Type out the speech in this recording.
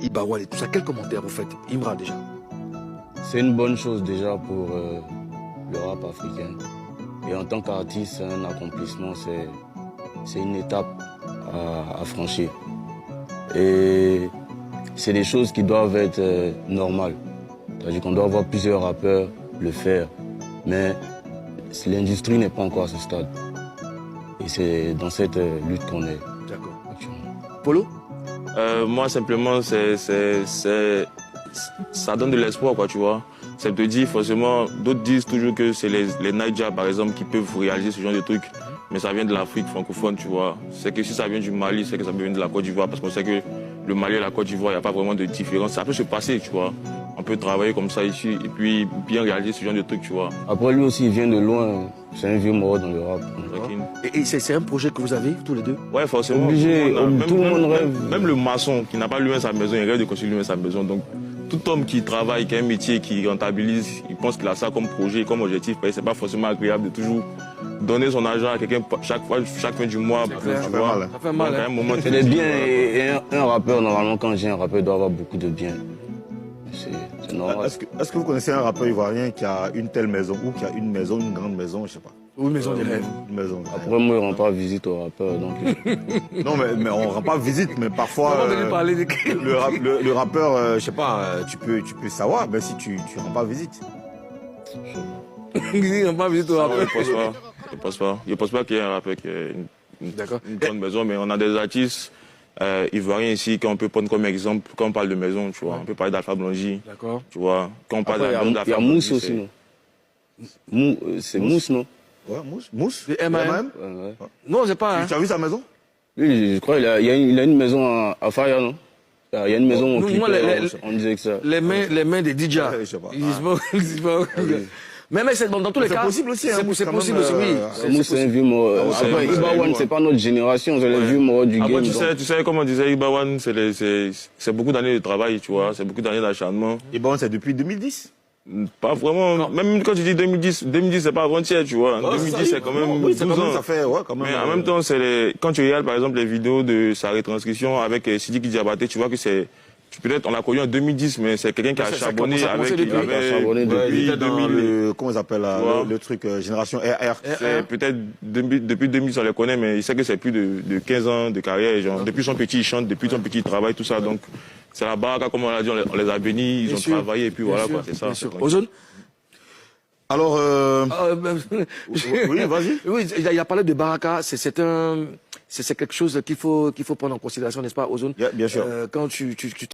Ibawan et tout ça. Quel commentaire vous faites, Imran, déjà? C'est une bonne chose déjà pour le rap africain. Et en tant qu'artiste, c'est un accomplissement, c'est une étape à franchir. Et c'est des choses qui doivent être normales. C'est-à-dire qu'on doit voir plusieurs rappeurs le faire. Mais l'industrie n'est pas encore à ce stade. Et c'est dans cette lutte qu'on est. D'accord. Polo? Moi, simplement, ça donne de l'espoir, quoi, tu vois. Ça te dit, forcément, d'autres disent toujours que c'est les Naija, par exemple, qui peuvent réaliser ce genre de trucs. Mais ça vient de l'Afrique francophone, tu vois. C'est que si ça vient du Mali, c'est que ça vient de la Côte d'Ivoire, parce qu'on sait que le Mali et la Côte d'Ivoire, il n'y a pas vraiment de différence. Ça peut se passer, tu vois. On peut travailler comme ça ici et puis bien réaliser ce genre de trucs, tu vois. Après, lui aussi, il vient de loin. C'est un vieux mort dans le rap. Et c'est un projet que vous avez, tous les deux? Ouais, forcément. Obligé, tout le monde rêve. Même le maçon qui n'a pas lui-même sa maison, il rêve de construire lui-même sa maison. Donc, tout homme qui travaille, qui a un métier, qui rentabilise, il pense qu'il a ça comme projet, comme objectif. C'est pas forcément agréable de toujours donner son argent à quelqu'un chaque fin du mois. Ça fait mal. À un moment, C'est des biens et un rappeur, normalement, quand j'ai un rappeur, il doit avoir beaucoup de biens. C'est normal. Est-ce que vous connaissez un rappeur ivoirien qui a une telle maison ou qui a une maison, une grande maison, je sais pas. Ou une maison des rêves. Une maison. Après, moi, on ne rend pas visite au rappeur. Donc... Non, mais on ne rend pas visite, mais parfois. Le rappeur, je sais pas, tu peux savoir, mais si tu ne rends pas visite. Il ne rend pas visite au rappeur. Je pense pas qu'il y ait un rappeur qui ait une grande maison, mais on a des artistes ivoiriens ici qu'on peut prendre comme exemple quand on parle de maison, tu vois. On peut parler d'Alpha Blongy. D'accord. Tu vois. Quand on parle il y a Mousse aussi, non? C'est Mousse, non? Ouais, Mousse. Le M.A.M. Ouais. Non, c'est pas. Tu as vu sa maison? Oui, je crois qu'il a une maison à Faya, non? Il y a une maison où on disait que ça. Les mains des DJ. Je sais pas. Mais c'est dans tous les cas. C'est possible aussi. C'est possible aussi, oui. Mousse, c'est un vieux mort. Après, Ibawan, c'est pas notre génération, c'est les vieux morts du game. Tu sais, comme on disait, Ibawan, c'est beaucoup d'années de travail, tu vois. C'est beaucoup d'années d'acharnement. Ibawan, c'est depuis 2010. Pas vraiment. Non. Même quand tu dis 2010, c'est pas avant-hier, tu vois. 2010, c'est quand même 12 ans. Ça fait, ouais, quand même. Mais en même temps, quand tu regardes, par exemple, les vidéos de sa retranscription avec Sidiki Diabaté, tu vois que c'est... Peut-être on l'a connu en 2010, mais c'est quelqu'un qui a charbonné avec... Depuis dans le... Comment ils appellent le truc Génération RR. Peut-être depuis 2010, on les connaît, mais il sait que c'est plus de 15 ans de carrière. Genre, depuis son petit, il chante, depuis son petit, il travaille, tout ça. Donc, c'est la baraka, comme on l'a dit, on les a bénis, ils ont travaillé, et puis voilà, quoi, c'est ça. Ozone? Alors, oui, vas-y. Oui, il a parlé de baraka, c'est quelque chose qu'il faut prendre en considération, n'est-ce pas, Ozone? Bien sûr. Quand tu